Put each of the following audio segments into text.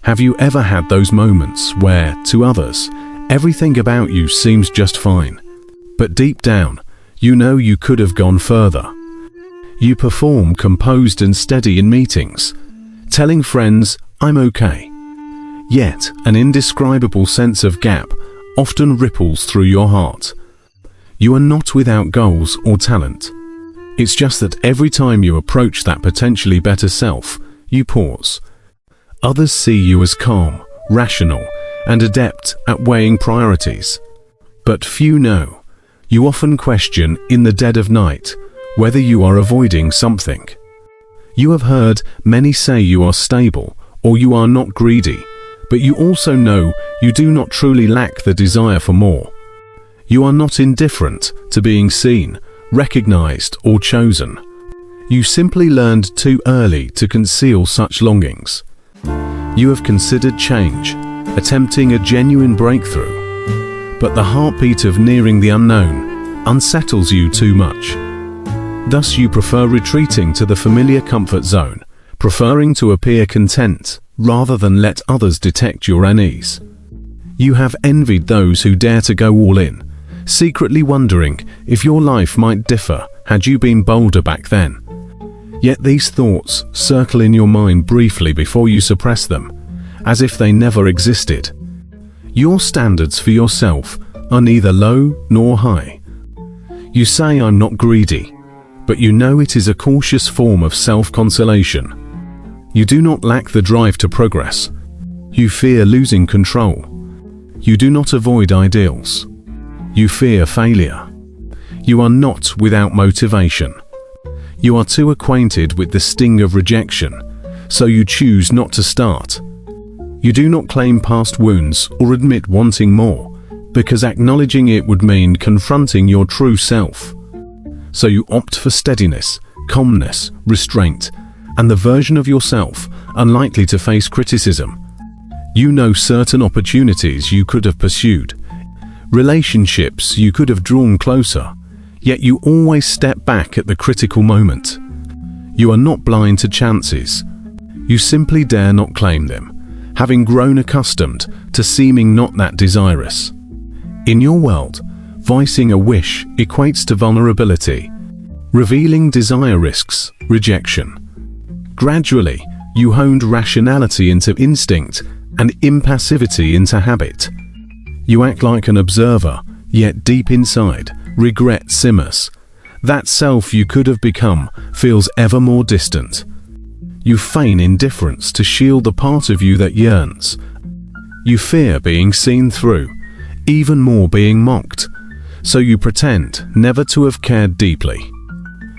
Have you ever had those moments where, to others, everything about you seems just fine, but deep down, you know you could have gone further? You perform composed and steady in meetings, telling friends, "I'm okay." Yet, an indescribable sense of gap often ripples through your heart. You are not without goals or talent. It's just that every time you approach that potentially better self, you pause. Others see you as calm, rational, and adept at weighing priorities. But few know, you often question in the dead of night whether you are avoiding something. You have heard many say you are stable or you are not greedy, but you also know you do not truly lack the desire for more. You are not indifferent to being seen, recognized, or chosen. You simply learned too early to conceal such longings. You have considered change, attempting a genuine breakthrough, but the heartbeat of nearing the unknown unsettles you too much. Thus you prefer retreating to the familiar comfort zone, preferring to appear content rather than let others detect your unease. You have envied those who dare to go all in, secretly wondering if your life might differ had you been bolder back then. Yet these thoughts circle in your mind briefly before you suppress them, as if they never existed. Your standards for yourself are neither low nor high. You say, "I'm not greedy," but you know it is a cautious form of self-consolation. You do not lack the drive to progress. You fear losing control. You do not avoid ideals. You fear failure. You are not without motivation. You are too acquainted with the sting of rejection, so you choose not to start. You do not claim past wounds or admit wanting more, because acknowledging it would mean confronting your true self. So you opt for steadiness, calmness, restraint, and the version of yourself unlikely to face criticism. You know certain opportunities you could have pursued, relationships you could have drawn closer, yet you always step back at the critical moment. You are not blind to chances. You simply dare not claim them, having grown accustomed to seeming not that desirous. In your world, voicing a wish equates to vulnerability. Revealing desire risks rejection. Gradually, you honed rationality into instinct and impassivity into habit. You act like an observer, yet deep inside, regret simmers. That self you could have become feels ever more distant. You feign indifference to shield the part of you that yearns. You fear being seen through, even more being mocked, so you pretend never to have cared deeply.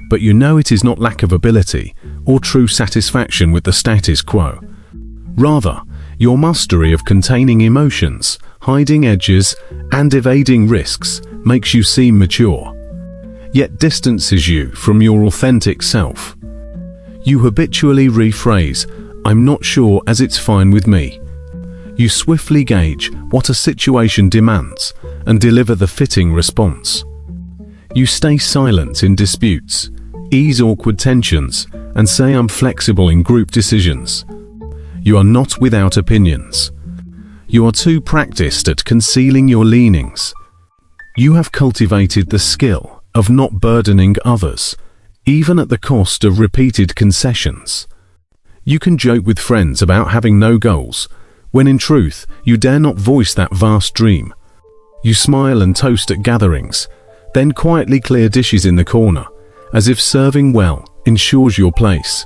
But you know it is not lack of ability or true satisfaction with the status quo. Rather, your mastery of containing emotions, hiding edges, and evading risks makes you seem mature, yet distances you from your authentic self. You habitually rephrase, "I'm not sure," as "it's fine with me." You swiftly gauge what a situation demands and deliver the fitting response. You stay silent in disputes, ease awkward tensions, and say, "I'm flexible in group decisions." You are not without opinions. You are too practiced at concealing your leanings. You have cultivated the skill of not burdening others, even at the cost of repeated concessions. You can joke with friends about having no goals, when in truth you dare not voice that vast dream. You smile and toast at gatherings, then quietly clear dishes in the corner, as if serving well ensures your place.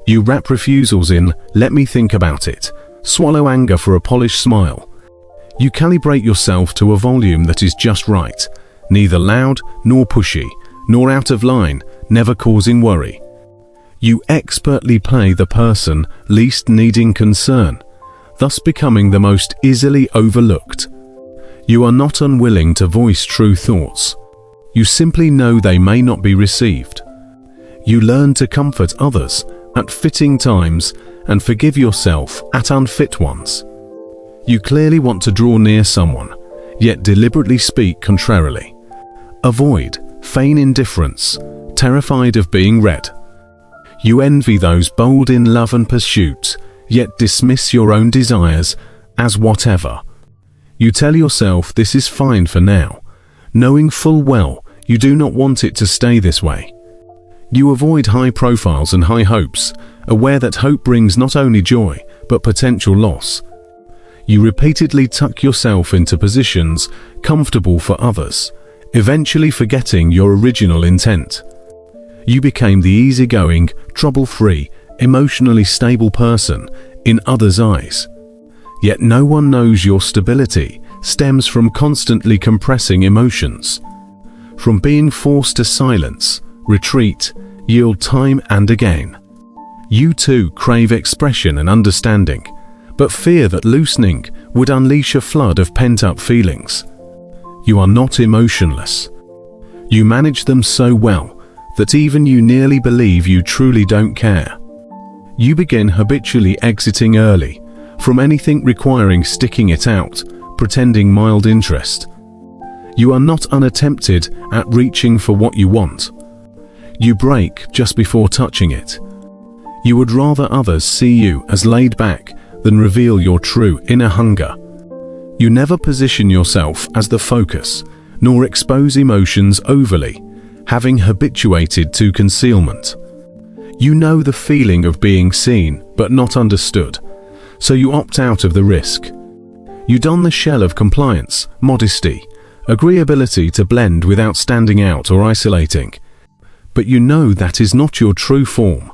You wrap refusals in "let me think about it," swallow anger for a polished smile. You calibrate yourself to a volume that is just right, neither loud nor pushy, nor out of line, never causing worry. You expertly play the person least needing concern, thus becoming the most easily overlooked. You are not unwilling to voice true thoughts. You simply know they may not be received. You learn to comfort others at fitting times and forgive yourself at unfit ones. You clearly want to draw near someone, yet deliberately speak contrarily. Avoid, feign indifference, terrified of being read. You envy those bold in love and pursuit, yet dismiss your own desires as whatever. You tell yourself this is fine for now, knowing full well you do not want it to stay this way. You avoid high profiles and high hopes, aware that hope brings not only joy, but potential loss. You repeatedly tuck yourself into positions comfortable for others, eventually forgetting your original intent. You became the easygoing, trouble-free, emotionally stable person in others' eyes. Yet no one knows your stability stems from constantly compressing emotions, from being forced to silence, retreat, yield time and again. You too crave expression and understanding, but fear that loosening would unleash a flood of pent-up feelings. You are not emotionless. You manage them so well that even you nearly believe you truly don't care. You begin habitually exiting early from anything requiring sticking it out, pretending mild interest. You are not unattempted at reaching for what you want. You break just before touching it. You would rather others see you as laid back than reveal your true inner hunger. You never position yourself as the focus, nor expose emotions overly, having habituated to concealment. You know the feeling of being seen but not understood, so you opt out of the risk. You don the shell of compliance, modesty, agreeability to blend without standing out or isolating. But you know that is not your true form.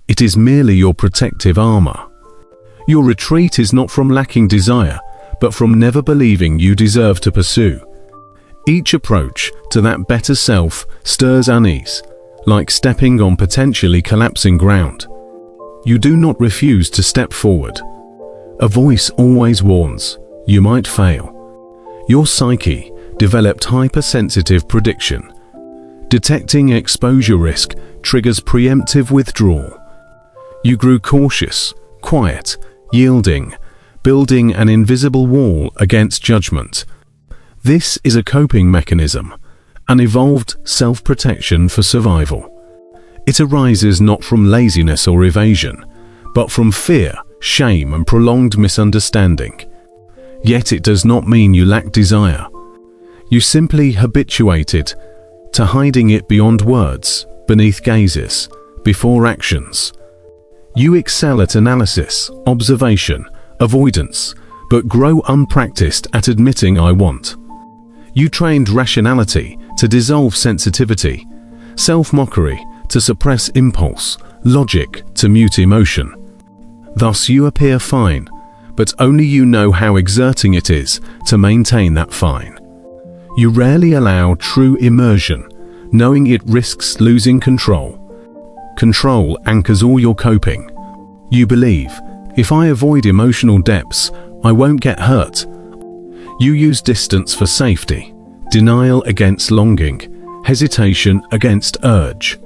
It is merely your protective armor. Your retreat is not from lacking desire, but from never believing you deserve to pursue. Each approach to that better self stirs unease, like stepping on potentially collapsing ground. You do not refuse to step forward. A voice always warns, you might fail. Your psyche developed hypersensitive prediction. Detecting exposure risk triggers preemptive withdrawal. You grew cautious, quiet, yielding, building an invisible wall against judgment. This is a coping mechanism, an evolved self-protection for survival. It arises not from laziness or evasion, but from fear, shame, and prolonged misunderstanding. Yet it does not mean you lack desire. You simply habituated to hiding it beyond words, beneath gazes, before actions. You excel at analysis, observation, avoidance, but grow unpracticed at admitting I want. You trained rationality to dissolve sensitivity, self-mockery to suppress impulse, logic to mute emotion. Thus you appear fine, but only you know how exerting it is to maintain that fine. You rarely allow true immersion, knowing it risks losing control. Control anchors all your coping. You believe, if I avoid emotional depths, I won't get hurt. You use distance for safety, denial against longing, hesitation against urge.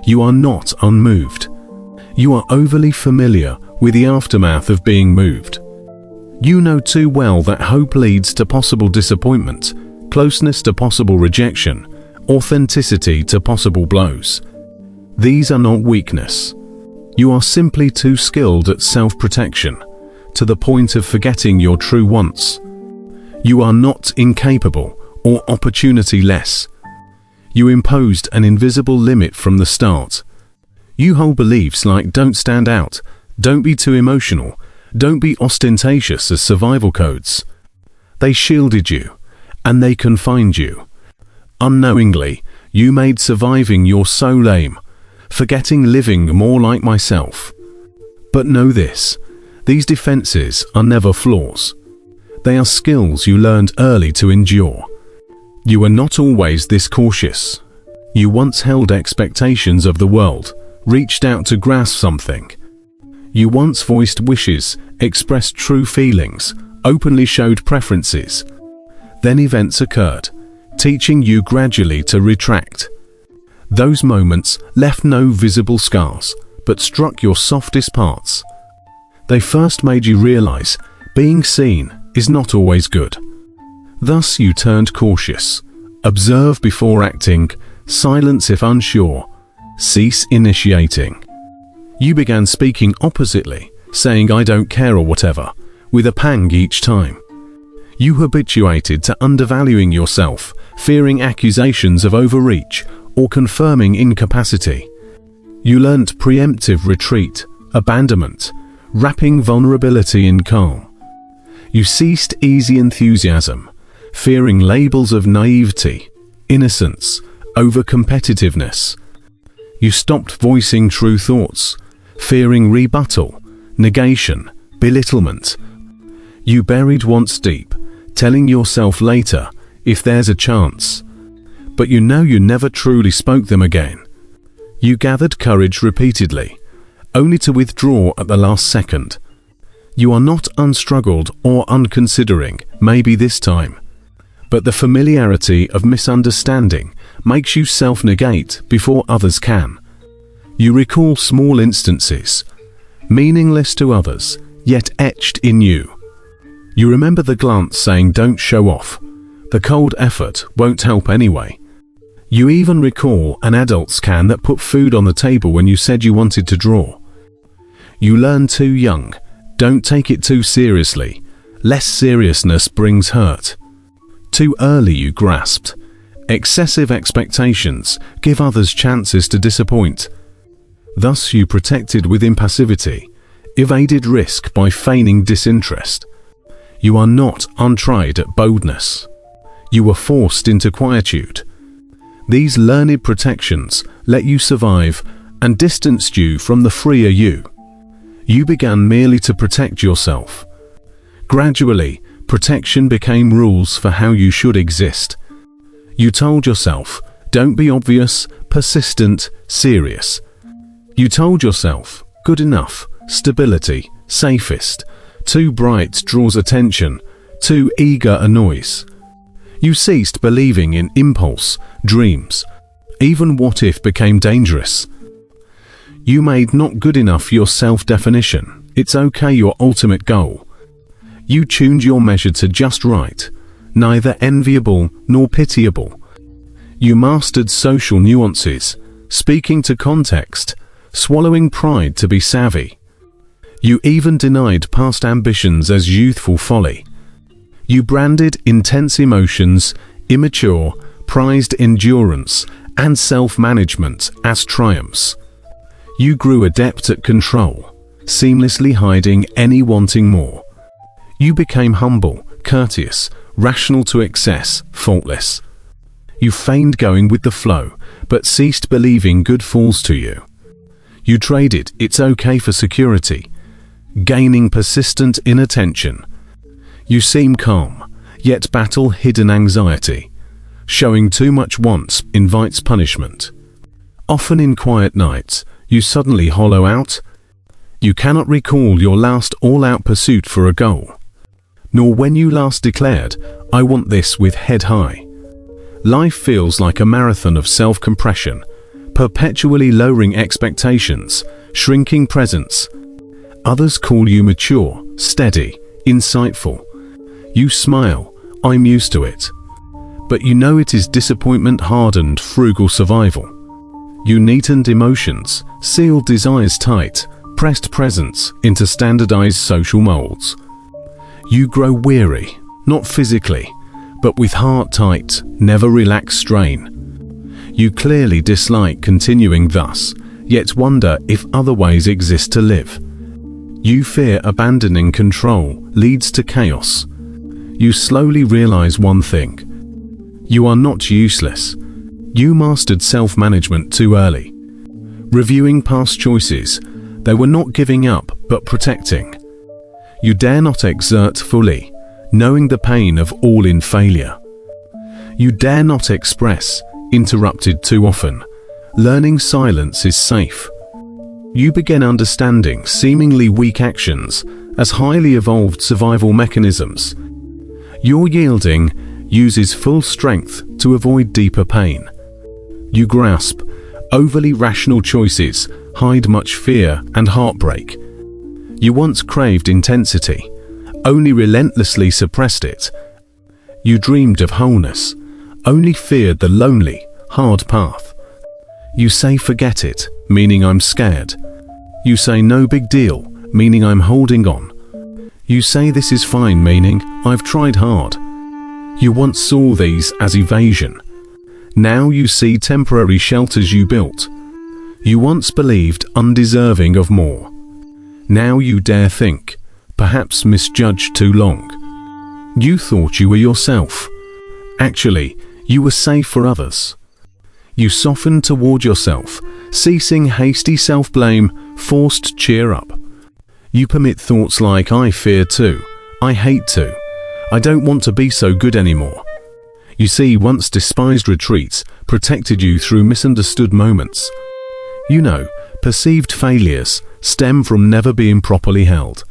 You are not unmoved. You are overly familiar with the aftermath of being moved. You know too well that hope leads to possible disappointment, closeness to possible rejection, authenticity to possible blows. These are not weakness. You are simply too skilled at self-protection, to the point of forgetting your true wants. You are not incapable or opportunity-less. You imposed an invisible limit from the start. You hold beliefs like don't stand out, don't be too emotional, don't be ostentatious as survival codes. They shielded you, and they confined you. Unknowingly, you made surviving your soul aim, forgetting living more like myself. But know this, these defenses are never flaws. They are skills you learned early to endure. You were not always this cautious. You once held expectations of the world, reached out to grasp something. You once voiced wishes, expressed true feelings, openly showed preferences. Then events occurred, teaching you gradually to retract. Those moments left no visible scars, but struck your softest parts. They first made you realize being seen is not always good. Thus you turned cautious, observe before acting, silence if unsure, cease initiating. You began speaking oppositely, saying I don't care or whatever, with a pang each time. You habituated to undervaluing yourself, fearing accusations of overreach or confirming incapacity. You learnt preemptive retreat, abandonment, wrapping vulnerability in calm. You ceased easy enthusiasm, fearing labels of naivety, innocence, over-competitiveness. You stopped voicing true thoughts, fearing rebuttal, negation, belittlement. You buried once deep, telling yourself later, if there's a chance. But you know you never truly spoke them again. You gathered courage repeatedly, only to withdraw at the last second. You are not unstruggled or unconsidering, maybe this time. But the familiarity of misunderstanding makes you self-negate before others can. You recall small instances, meaningless to others, yet etched in you. You remember the glance saying don't show off. The cold effort won't help anyway. You even recall an adult's can that put food on the table when you said you wanted to draw. You learn too young, don't take it too seriously. Less seriousness brings hurt. Too early you grasped. Excessive expectations give others chances to disappoint. Thus you protected with impassivity, evaded risk by feigning disinterest. You are not untried at boldness. You were forced into quietude. These learned protections let you survive and distanced you from the freer you. You began merely to protect yourself. Gradually, protection became rules for how you should exist. You told yourself, don't be obvious, persistent, serious. You told yourself, good enough, stability, safest. Too bright draws attention, too eager annoys. You ceased believing in impulse, dreams. Even what if became dangerous. You made not good enough your self-definition, it's okay your ultimate goal. You tuned your measure to just right, neither enviable nor pitiable. You mastered social nuances, speaking to context, swallowing pride to be savvy. You even denied past ambitions as youthful folly. You branded intense emotions, immature, prized endurance, and self-management as triumphs. You grew adept at control, seamlessly hiding any wanting more. You became humble, courteous, rational to excess, faultless. You feigned going with the flow, but ceased believing good falls to you. You traded it's okay for security, gaining persistent inattention. You seem calm, yet battle hidden anxiety. Showing too much once invites punishment. Often in quiet nights, you suddenly hollow out. You cannot recall your last all-out pursuit for a goal, nor when you last declared, I want this with head high. Life feels like a marathon of self-compression, perpetually lowering expectations, shrinking presence. Others call you mature, steady, insightful. You smile, I'm used to it. But you know it is disappointment-hardened, frugal survival. You neatened emotions, sealed desires tight, pressed presence into standardized social molds. You grow weary, not physically, but with heart tight, never relaxed strain. You clearly dislike continuing thus, yet wonder if other ways exist to live. You fear abandoning control leads to chaos. You slowly realize one thing. You are not useless. You mastered self-management too early. Reviewing past choices, they were not giving up but protecting. You dare not exert fully, knowing the pain of all-in failure. You dare not express, interrupted too often. Learning silence is safe. You begin understanding seemingly weak actions as highly evolved survival mechanisms. Your yielding uses full strength to avoid deeper pain. You grasp overly rational choices, hide much fear and heartbreak. You once craved intensity, only relentlessly suppressed it. You dreamed of wholeness, only feared the lonely, hard path. You say forget it, meaning I'm scared. You say no big deal, meaning I'm holding on. You say this is fine, meaning I've tried hard. You once saw these as evasion. Now you see temporary shelters you built. You once believed undeserving of more. Now you dare think, perhaps misjudged too long. You thought you were yourself. Actually, you were safe for others. You softened toward yourself, ceasing hasty self-blame, forced cheer up. You permit thoughts like, I fear to, I hate to, I don't want to be so good anymore. You see, once despised retreats protected you through misunderstood moments. You know, perceived failures stem from never being properly held.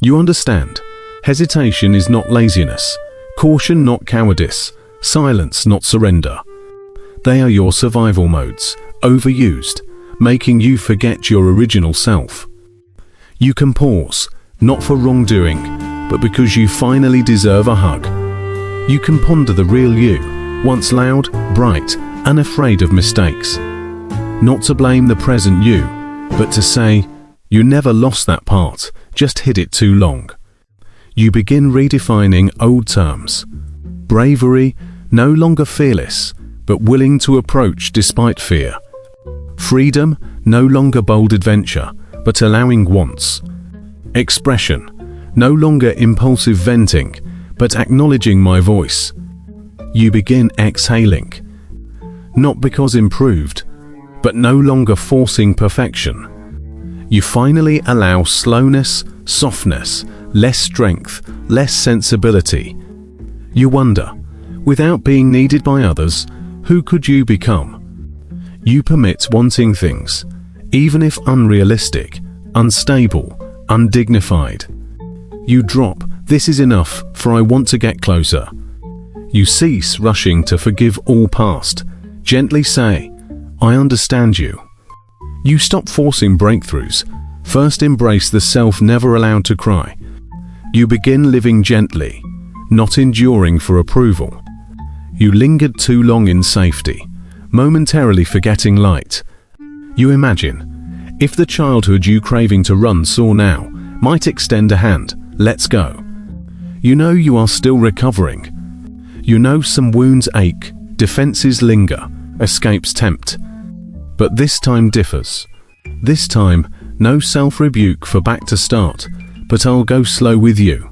You understand, hesitation is not laziness, caution not cowardice, silence not surrender. They are your survival modes, overused, making you forget your original self. You can pause, not for wrongdoing, but because you finally deserve a hug. You can ponder the real you, once loud, bright, unafraid of mistakes. Not to blame the present you, but to say, you never lost that part, just hid it too long. You begin redefining old terms. Bravery, no longer fearless, but willing to approach despite fear. Freedom, no longer bold adventure, but allowing wants. Expression, no longer impulsive venting, but acknowledging my voice. You begin exhaling. Not because improved, but no longer forcing perfection. You finally allow slowness, softness, less strength, less sensibility. You wonder, without being needed by others, who could you become? You permit wanting things, even if unrealistic, unstable, undignified. You drop, this is enough, for I want to get closer. You cease rushing to forgive all past. Gently say, I understand you. You stop forcing breakthroughs. First embrace the self never allowed to cry. You begin living gently, not enduring for approval. You lingered too long in safety, momentarily forgetting light. You imagine, if the childhood you craving to run saw now, might extend a hand, let's go. You know you are still recovering. You know some wounds ache, defenses linger, escapes tempt. But this time differs. This time, no self-rebuke for back to start, but I'll go slow with you.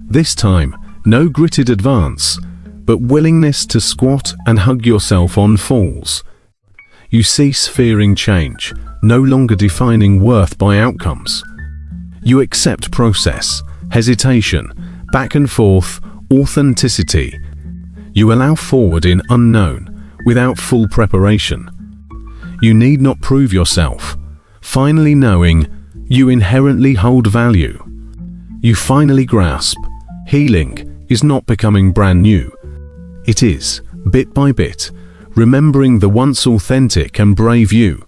This time, no gritted advance, but willingness to squat and hug yourself on falls. You cease fearing change, no longer defining worth by outcomes. You accept process, hesitation, back and forth, authenticity. You allow forward in unknown, without full preparation. You need not prove yourself, finally knowing you inherently hold value. You finally grasp, healing is not becoming brand new. It is, bit by bit, remembering the once authentic and brave you.